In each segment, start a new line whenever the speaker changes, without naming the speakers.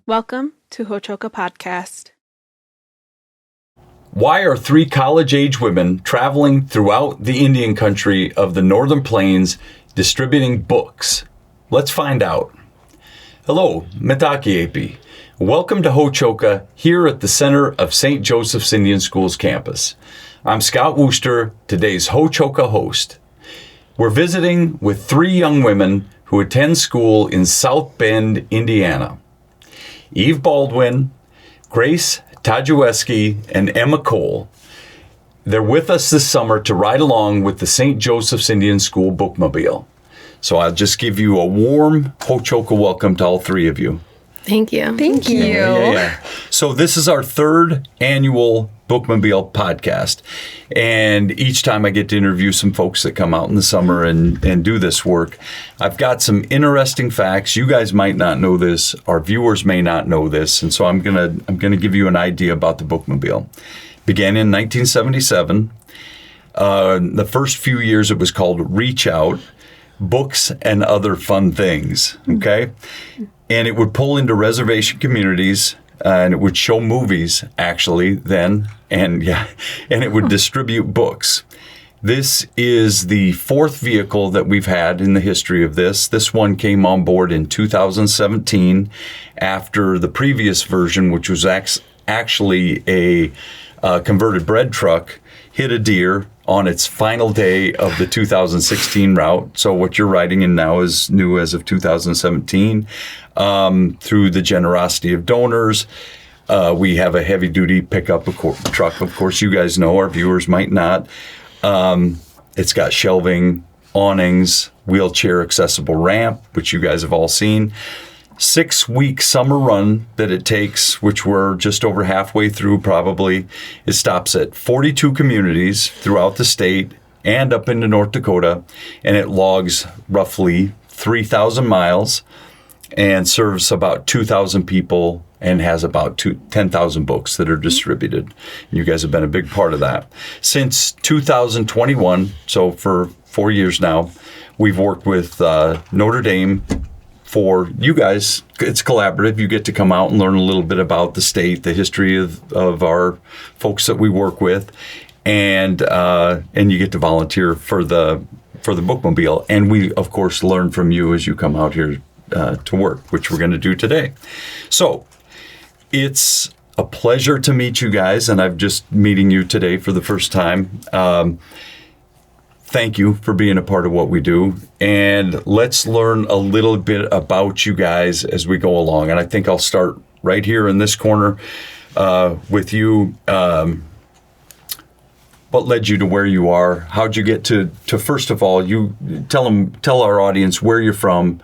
Welcome to Hochoka Podcast.
Why are three college-age women traveling throughout the Indian country of the Northern Plains distributing books? Let's find out. Hello, Mitaki Api. Welcome to Hochoka here at the center of St. Joseph's Indian Schools campus. I'm Scott Wooster, today's Hochoka host. We're visiting with three young women who attend school in South Bend, Indiana. Eve Baldwin, Grace Tajueski, and Emma Cole. They're with us this summer to ride along with the St. Joseph's Indian School bookmobile. So I'll just give you a warm Hochoka welcome to all three of you.
Thank you.
Thank you.
Yeah. So this is our third annual bookmobile podcast. And each time I get to interview some folks that come out in the summer and do this work. I've got some interesting facts. You guys might not know this. Our viewers may not know this. And so I'm gonna give you an idea about the bookmobile. Began in 1977. The first few years it was called Reach Out, Books and Other Fun Things. Okay? And it would pull into reservation communities, and it would show movies, actually, then, and it would distribute books. This is the fourth vehicle that we've had in the history of this. This one came on board in 2017 after the previous version, which was actually a converted bread truck, hit a deer on its final day of the 2016 route. So what you're riding in now is new as of 2017. Through the generosity of donors, we have a heavy-duty pickup truck. Of course, you guys know, our viewers might not. It's got shelving, awnings, wheelchair-accessible ramp, which you guys have all seen. 6-week summer run that it takes, which we're just over halfway through probably. It stops at 42 communities throughout the state and up into North Dakota, and it logs roughly 3,000 miles and serves about 2,000 people and has about 10,000 books that are distributed. You guys have been a big part of that. Since 2021, so for 4 years now, we've worked with Notre Dame. For you guys, it's collaborative. You get to come out and learn a little bit about the state, the history of our folks that we work with, and you get to volunteer for the bookmobile. And we, of course, learn from you as you come out here to work, which we're going to do today. So it's a pleasure to meet you guys, and I'm just meeting you today for the first time. Thank you for being a part of what we do. And let's learn a little bit about you guys as we go along. And I think I'll start right here in this corner with you. What led you to where you are? How'd you get to first of all, you tell our audience where you're from,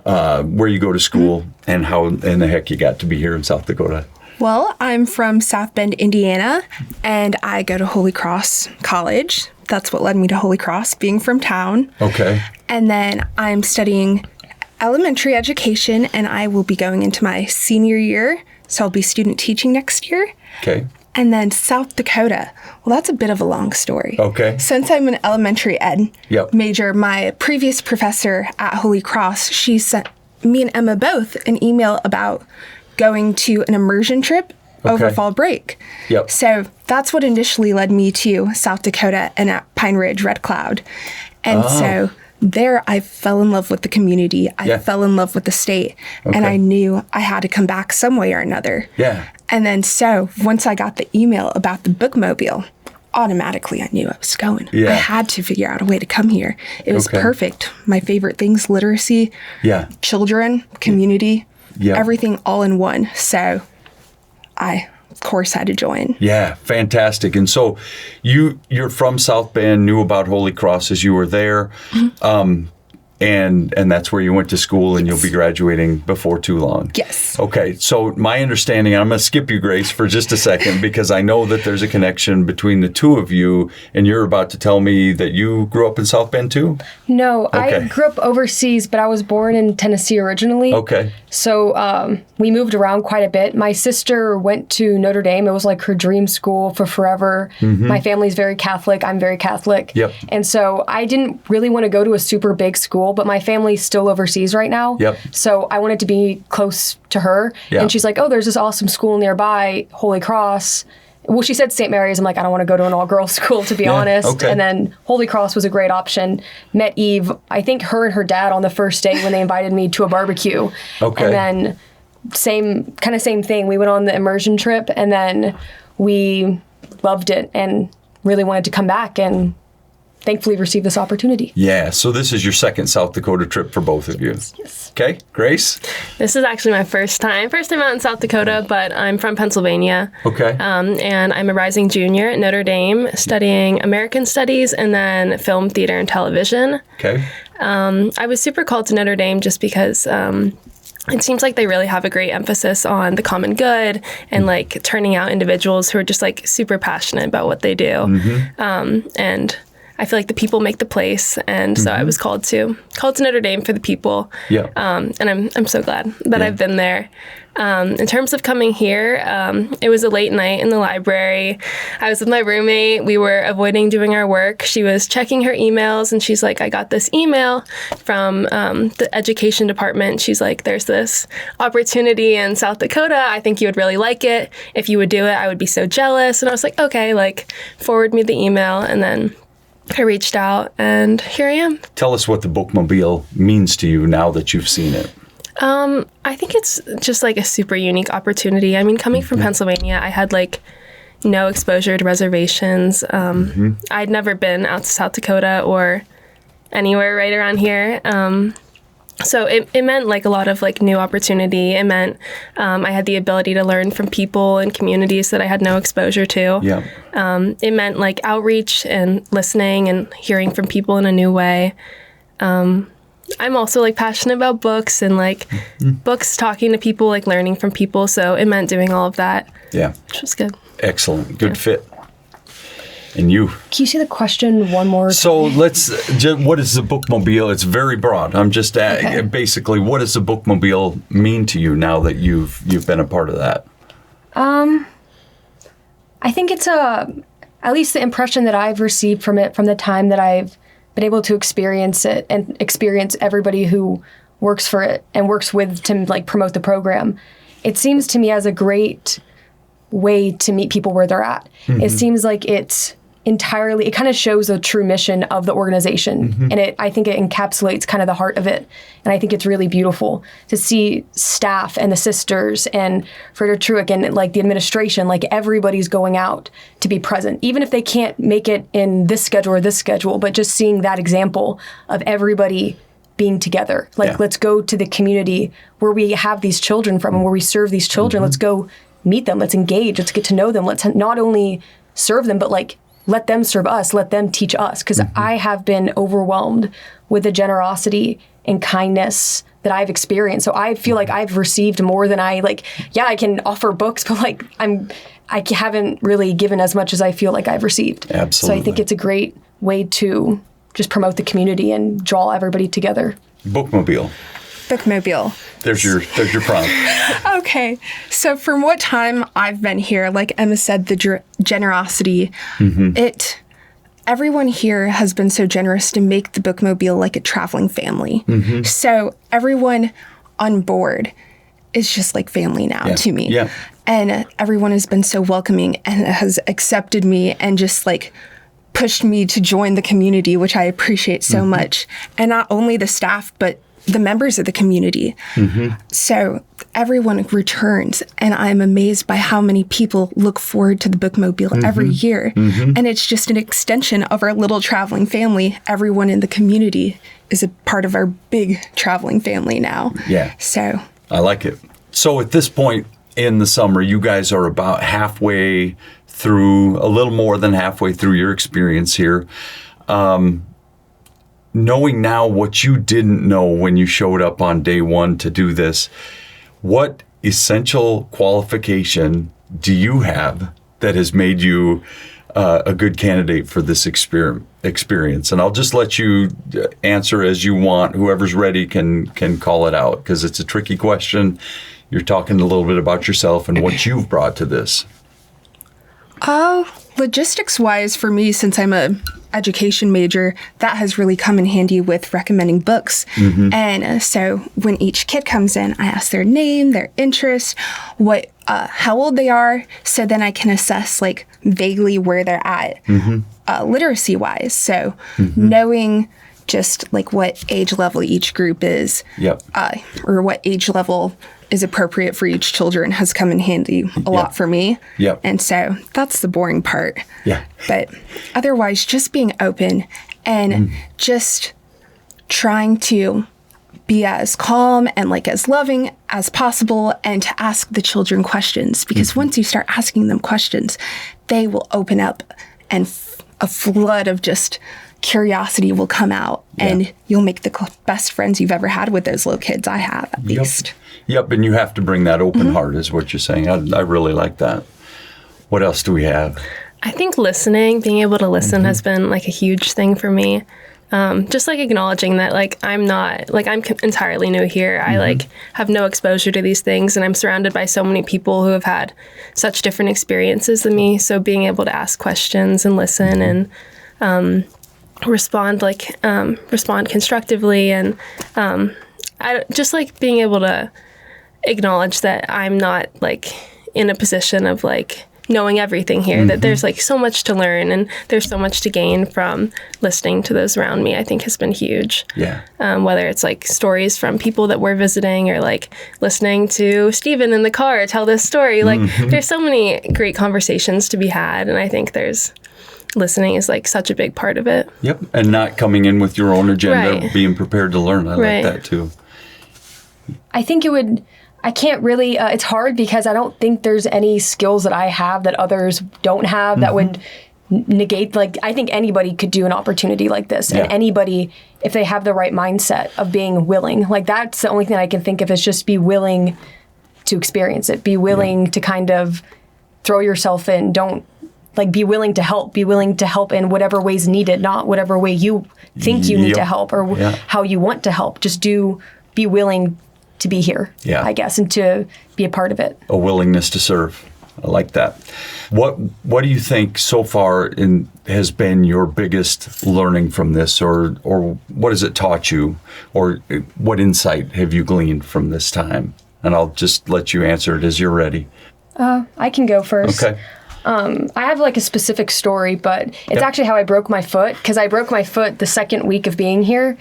where you go to school, and how in the heck you got to be here in South Dakota.
Well, I'm from South Bend, Indiana, and I go to Holy Cross College. That's what led me to Holy Cross, being from town.
Okay.
And then I'm studying elementary education, and I will be going into my senior year, so I'll be student teaching next year.
Okay.
And then South Dakota. Well, that's a bit of a long story.
Okay.
Since I'm an elementary ed major, my previous professor at Holy Cross, she sent me and Emma both an email about going to an immersion trip over fall break.
Yep.
So that's what initially led me to South Dakota and at Pine Ridge Red Cloud. And so there I fell in love with the community. I fell in love with the state. And I knew I had to come back some way or another.
Yeah.
And then so once I got the email about the bookmobile, automatically I knew I was going.
Yeah.
I had to figure out a way to come here. It was perfect. My favorite things, literacy, children, community, everything all in one. So I, of course, had to join.
Yeah, fantastic. And so you're from South Bend, knew about Holy Cross as you were there. Mm-hmm. And that's where you went to school, and you'll be graduating before too long.
Yes.
Okay, so my understanding, I'm going to skip you, Grace, for just a second, because I know that there's a connection between the two of you, and you're about to tell me that you grew up in South Bend too?
No,
Okay.
I grew up overseas, but I was born in Tennessee originally.
Okay.
So we moved around quite a bit. My sister went to Notre Dame. It was like her dream school for forever. Mm-hmm. My family's very Catholic. I'm very Catholic.
Yep.
And so I didn't really want to go to a super big school. school, but my family's still overseas right now.
Yep.
So I wanted to be close to her.
Yeah.
And she's like, oh, there's this awesome school nearby, Holy Cross. Well, she said St. Mary's. I'm like, I don't want to go to an all-girls school, to be honest.
Okay.
And then Holy Cross was a great option. Met Eve, I think her and her dad on the first day when they invited me to a barbecue.
Okay.
And then same thing. We went on the immersion trip, and then we loved it and really wanted to come back, and thankfully received this opportunity.
Yeah, so this is your second South Dakota trip for both of you.
Yes.
Okay, Grace?
This is actually my first time out in South Dakota, but I'm from Pennsylvania.
Okay.
And I'm a rising junior at Notre Dame studying American Studies and then film, theater, and television.
Okay.
I was super called to Notre Dame just because it seems like they really have a great emphasis on the common good and like turning out individuals who are just like super passionate about what they do. And I feel like the people make the place, and so I was called to Notre Dame for the people.
Yeah.
And I'm so glad that I've been there. In terms of coming here, it was a late night in the library. I was with my roommate. We were avoiding doing our work. She was checking her emails, and she's like, I got this email from the education department. She's like, there's this opportunity in South Dakota. I think you would really like it. If you would do it, I would be so jealous. And I was like, okay, like forward me the email. And then I reached out, and here I am.
Tell us what the bookmobile means to you now that you've seen it.
I think it's just like a super unique opportunity. I mean, coming from Pennsylvania, I had like no exposure to reservations. I'd never been out to South Dakota or anywhere right around here. So it meant like a lot of like new opportunity. It meant I had the ability to learn from people and communities that I had no exposure to.
Yeah.
It meant like outreach and listening and hearing from people in a new way. I'm also like passionate about books and like books, talking to people, like learning from people. So it meant doing all of that.
Yeah.
Which was good.
Excellent. Good fit. And you?
Can you see the question one more time?
So what is the bookmobile? It's very broad. I'm just basically, what does the bookmobile mean to you now that you've been a part of that?
I think it's at least the impression that I've received from it from the time that I've been able to experience it and experience everybody who works for it and works with to like promote the program. It seems to me as a great way to meet people where they're at. It seems like it kind of shows a true mission of the organization. And I think it encapsulates kind of the heart of it. And I think it's really beautiful to see staff and the sisters and Freda Truick and like the administration, like everybody's going out to be present, even if they can't make it in this schedule, but just seeing that example of everybody being together. Like, let's go to the community where we have these children from and where we serve these children. Let's go meet them. Let's engage. Let's get to know them. Let's not only serve them, but like let them serve us. Let them teach us. Because I have been overwhelmed with the generosity and kindness that I've experienced. So I feel like I've received more than I can offer books, but like I haven't really given as much as I feel like I've received.
Absolutely.
So I think it's a great way to just promote the community and draw everybody together.
Bookmobile.
Bookmobile.
There's your prompt.
Okay. So from what time I've been here, like Emma said, the generosity, everyone here has been so generous to make the bookmobile like a traveling family. So everyone on board is just like family now to me.
Yeah.
And everyone has been so welcoming and has accepted me and just like pushed me to join the community, which I appreciate so much. And not only the staff, but the members of the community. So everyone returns, and I'm amazed by how many people look forward to the bookmobile every year. And it's just an extension of our little traveling family. Everyone in the community is a part of our big traveling family now.
Yeah.
So
I like it. So at this point in the summer, you guys are about halfway through, a little more than halfway through your experience here. Knowing now what you didn't know when you showed up on day one to do this, what essential qualification do you have that has made you a good candidate for this experience? And I'll just let you answer as you want. Whoever's ready can call it out, because it's a tricky question. You're talking a little bit about yourself and what you've brought to this.
Logistics-wise, for me, since I'm a education major, that has really come in handy with recommending books. And so when each kid comes in, I ask their name, their interest, how old they are, so then I can assess like vaguely where they're at literacy wise. So knowing just like what age level each group is, or what age level is appropriate for each children has come in handy a lot for me. And so that's the boring part. But otherwise, just being open and just trying to be as calm and like as loving as possible, and to ask the children questions, because once you start asking them questions, they will open up, and a flood of just curiosity will come out, and you'll make the best friends you've ever had with those little kids. I have, at least.
And you have to bring that open heart, is what you're saying. I really like that. What else do we have?
I think listening, being able to listen has been like a huge thing for me. Just like acknowledging that like I'm entirely new here. I like have no exposure to these things, and I'm surrounded by so many people who have had such different experiences than me. So being able to ask questions and listen and respond constructively, and I just like being able to acknowledge that I'm not like in a position of like knowing everything here, that there's like so much to learn, and there's so much to gain from listening to those around me, I think has been huge. Whether it's like stories from people that we're visiting, or like listening to Stephen in the car tell this story, like there's so many great conversations to be had, and I think listening is like such a big part of it.
And not coming in with your own agenda, being prepared to learn. I like that too.
I think I can't really, it's hard because I don't think there's any skills that I have that others don't have that would negate, like, I think anybody could do an opportunity like this. And anybody, if they have the right mindset of being willing, like that's the only thing I can think of, is just be willing to experience it, be willing to kind of throw yourself in, be willing to help in whatever ways needed, not whatever way you think you need to help or how you want to help. Just be willing to be here, I guess, and to be a part of it.
A willingness to serve. I like that. What do you think so far has been your biggest learning from this, or what has it taught you, or what insight have you gleaned from this time? And I'll just let you answer it as you're ready.
I can go first.
Okay.
I have like a specific story, but it's actually how I broke my foot, because I broke my foot the second week of being here.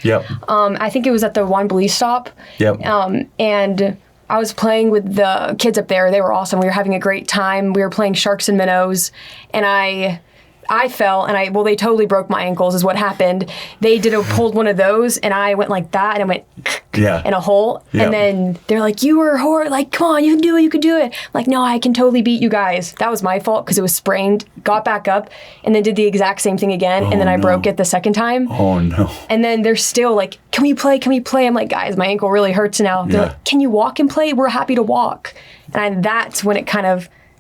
I think it was at the Juan Belize stop. And I was playing with the kids up there. They were awesome. We were having a great time. We were playing sharks and minnows, and I fell, and they totally broke my ankles is what happened. They pulled one of those, and I went like that, and I went in a hole. And then they're like, you were horrible, like, come on, you can do it. I'm like, no, I can totally beat you guys. That was my fault because it was sprained, got back up, and then did the exact same thing again. And then I broke it the second time.
Oh no.
And then they're still like, can we play? I'm like, guys, my ankle really hurts now. They're like, can you walk and play? We're happy to walk. And that's when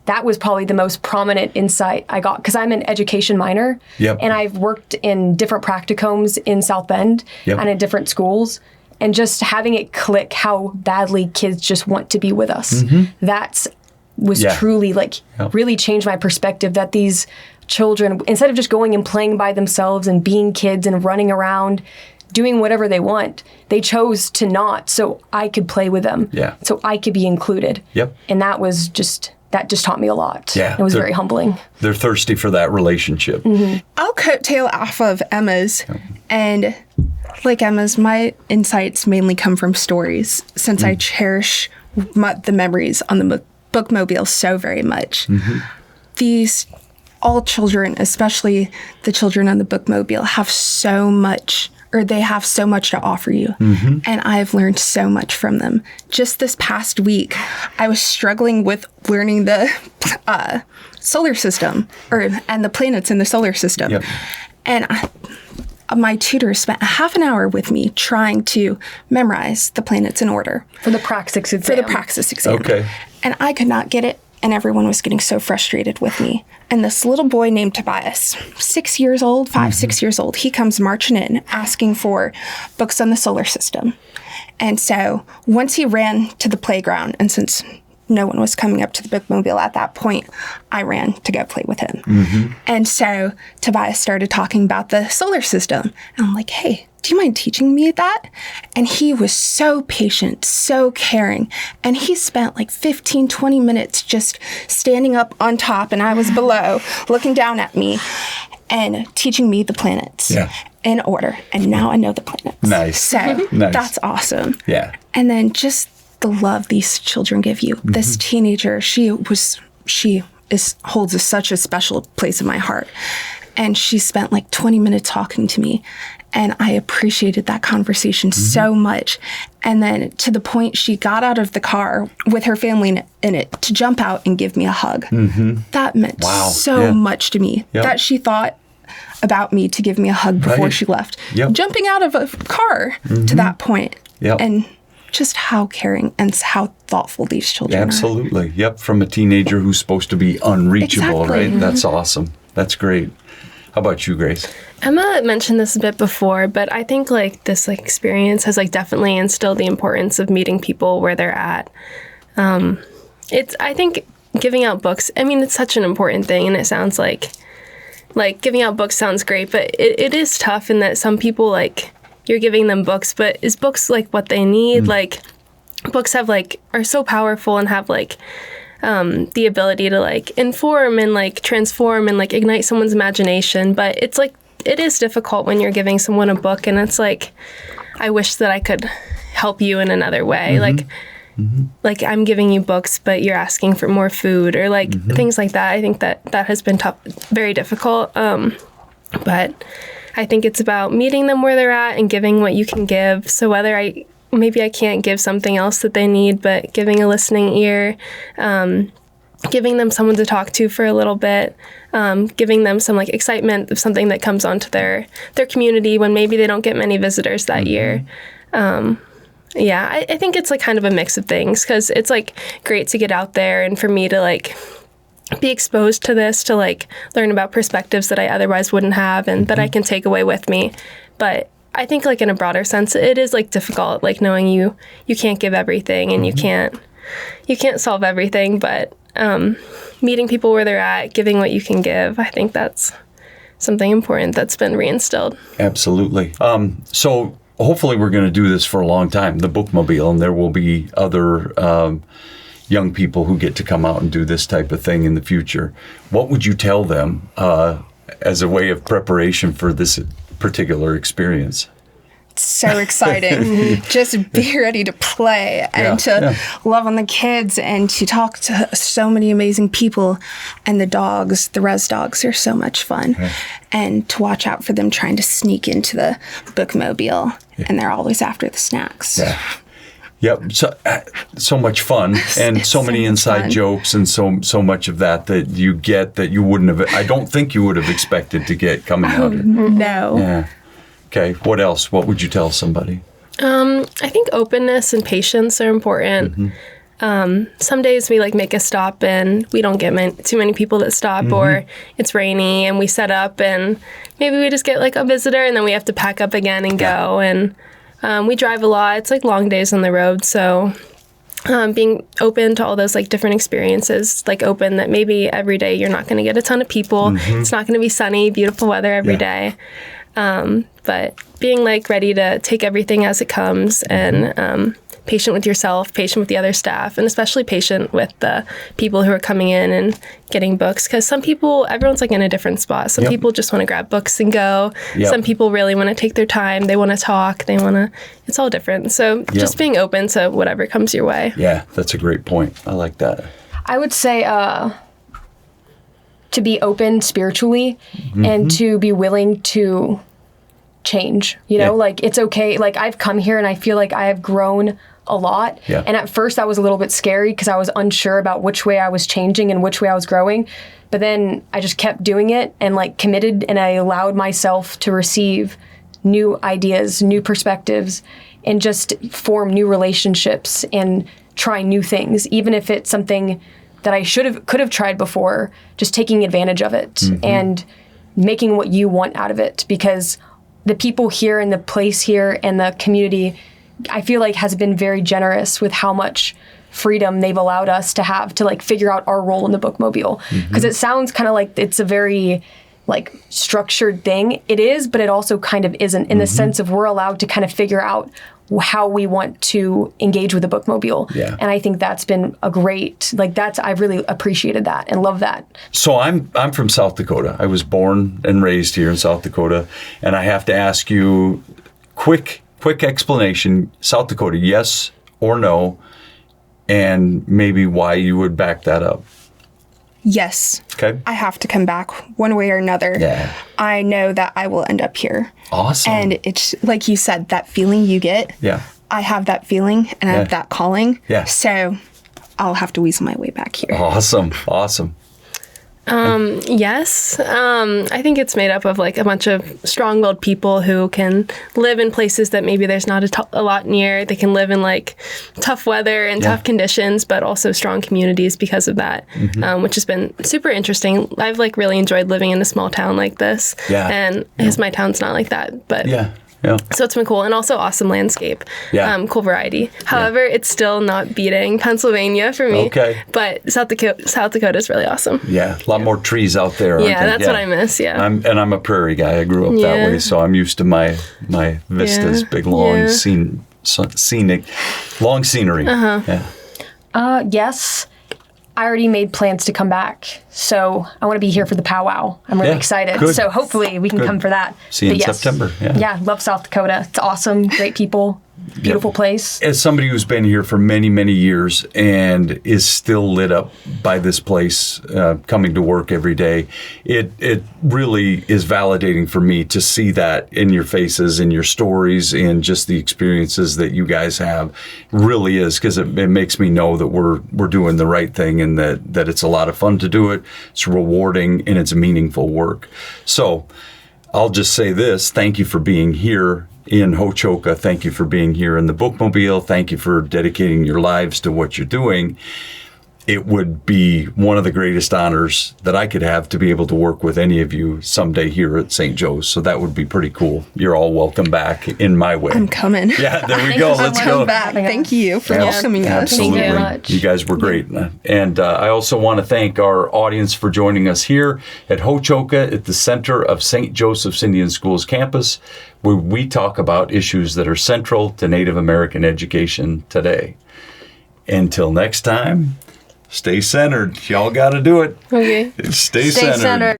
that was probably the most prominent insight I got, because I'm an education minor, and I've worked in different practicums in South Bend and in different schools, and just having it click how badly kids just want to be with us. That was truly really changed my perspective, that these children, instead of just going and playing by themselves and being kids and running around, doing whatever they want, they chose to not, so I could play with them, so I could be included. And that just taught me a lot. It was very humbling.
They're thirsty for that relationship.
I'll coattail off of Emma's, and like Emma's, my insights mainly come from stories, since I cherish the memories on the bookmobile so very much. All children, especially the children on the bookmobile, have so much to offer you. And I've learned so much from them. Just this past week, I was struggling with learning the solar system, and the planets in the solar system. And my tutor spent a half an hour with me trying to memorize the planets in order.
For the praxis exam.
Okay.
And I could not get it. And everyone was getting so frustrated with me. And this little boy named Tobias, 6 years old, 6 years old, he comes marching in asking for books on the solar system. And so once he ran to the playground, and since no one was coming up to the bookmobile at that point, I ran to go play with him. And so Tobias started talking about the solar system. And I'm like, hey, do you mind teaching me that? And he was so patient, so caring. And he spent like 15, 20 minutes just standing up on top and I was below, looking down at me and teaching me the planets in order. And now I know the planets.
Nice.
So that's awesome.
Yeah.
And then just the love these children give you. This teenager, she holds such a special place in my heart. And she spent like 20 minutes talking to me. And I appreciated that conversation so much. And then to the point she got out of the car with her family in it to jump out and give me a hug. That meant so much to me that she thought about me to give me a hug before she left. Jumping out of a car to that point. And just how caring and how thoughtful these children are.
Absolutely. Yep. From a teenager who's supposed to be unreachable, right? That's awesome. That's great. How about you, Grace?
Emma mentioned this a bit before, but I think like this like experience has like definitely instilled the importance of meeting people where they're at. I think giving out books, I mean, it's such an important thing, and it sounds like giving out books sounds great, but it is tough in that some people like you're giving them books, but is books like what they need? Like books have like are so powerful and have like the ability to like inform and like transform and like ignite someone's imagination. But it's like, it is difficult when you're giving someone a book and it's like, I wish that I could help you in another way. Like I'm giving you books, but you're asking for more food or like things like that. I think that has been tough, very difficult. But I think it's about meeting them where they're at and giving what you can give. So whether maybe I can't give something else that they need, but giving a listening ear, giving them someone to talk to for a little bit, giving them some like excitement of something that comes onto their community when maybe they don't get many visitors that year. I think it's like kind of a mix of things because it's like great to get out there and for me to like be exposed to this, to like learn about perspectives that I otherwise wouldn't have and that I can take away with me. But I think like in a broader sense, it is like difficult, like knowing you can't give everything and you can't solve everything, but meeting people where they're at, giving what you can give, I think that's something important that's been reinstilled.
Absolutely. So hopefully we're going to do this for a long time, the Bookmobile, and there will be other young people who get to come out and do this type of thing in the future. What would you tell them as a way of preparation for this particular experience?
So exciting. Just be ready to play and to love on the kids and to talk to so many amazing people. And the res dogs are so much fun. And to watch out for them trying to sneak into the bookmobile. And they're always after the snacks.
Yep. So much fun and so many inside jokes and so much of that you get that you wouldn't have, I don't think you would have expected to get coming out of it.
No.
Yeah. Okay. What else? What would you tell somebody?
I think openness and patience are important. Some days we like make a stop and we don't get too many people that stop, or it's rainy and we set up and maybe we just get like a visitor and then we have to pack up again and go. And we drive a lot. It's like long days on the road. So being open to all those like different experiences, like open that maybe every day you're not going to get a ton of people. It's not going to be sunny, beautiful weather every day. But being like ready to take everything as it comes and patient with yourself, patient with the other staff, and especially patient with the people who are coming in and getting books. Because everyone's like in a different spot. Some people just want to grab books and go. Some people really want to take their time. They want to talk. It's all different. So just being open to whatever comes your way.
Yeah, that's a great point. I like that.
I would say to be open spiritually and to be willing to change, like it's okay. Like I've come here and I feel like I have grown a lot. And at first that was a little bit scary because I was unsure about which way I was changing and which way I was growing. But then I just kept doing it and like committed, and I allowed myself to receive new ideas, new perspectives, and just form new relationships and try new things, even if it's something that I could have tried before, just taking advantage of it and making what you want out of it. Because the people here and the place here and the community, I feel like has been very generous with how much freedom they've allowed us to have to like figure out our role in the bookmobile. Because it sounds kind of like it's a very like structured thing. It is, but it also kind of isn't in the sense of we're allowed to kind of figure out how we want to engage with the bookmobile.
Yeah.
And I think that's been a great, like I've really appreciated that and love that.
So I'm from South Dakota. I was born and raised here in South Dakota. And I have to ask you, quick explanation, South Dakota, yes or no? And maybe why you would back that up.
Yes.
Okay.
I have to come back one way or another.
Yeah.
I know that I will end up here.
Awesome.
And it's like you said, that feeling you get.
Yeah.
I have that feeling and I have that calling.
Yeah.
So I'll have to weasel my way back here.
Awesome.
Yes. I think it's made up of like a bunch of strong-willed people who can live in places that maybe there's not a lot near. They can live in like tough weather and tough conditions, but also strong communities because of that, which has been super interesting. I've like really enjoyed living in a small town like this.
Yeah.
And because my town's not like that, but
Yeah.
so it's been cool, and also awesome landscape.
Yeah.
Cool variety. However, it's still not beating Pennsylvania for me.
Okay.
But South Dakota is really awesome.
Yeah. A lot more trees out there. Aren't
Yeah,
there?
that's what I miss. Yeah.
I'm a prairie guy. I grew up that
Yeah.
way, so I'm used to my vistas,
Yeah.
big, long,
Yeah.
scenic, long scenery. Yeah.
Yes. I already made plans to come back, so I want to be here for the powwow. I'm really
Yeah,
excited.
good.
So hopefully we can
Good.
come for that.
See you
But
in September, yeah.
Yeah, love South Dakota. It's awesome. Great people. Beautiful place.
As somebody who's been here for many, many years and is still lit up by this place, coming to work every day, it really is validating for me to see that in your faces, in your stories, in just the experiences that you guys have. Really is, because it makes me know that we're doing the right thing, and that it's a lot of fun to do it. It's rewarding and it's meaningful work. So I'll just say this: thank you for being here in Hochoka. Thank you for being here in the bookmobile. Thank you for dedicating your lives to what you're doing. It would be one of the greatest honors that I could have to be able to work with any of you someday here at St. Joe's. So that would be pretty cool. You're all welcome back in my way.
I'm coming.
Yeah, there we
Thank
go.
you so
Let's
much.
go.
Come back. Thank you for welcoming us.
Absolutely.
Thank you very much.
You guys were great. And I also want to thank our audience for joining us here at Hochoka at the center of St. Joseph's Indian Schools campus, where we talk about issues that are central to Native American education today. Until next time, stay centered. Y'all got to do it.
Okay.
Stay
Stay
centered.
centered.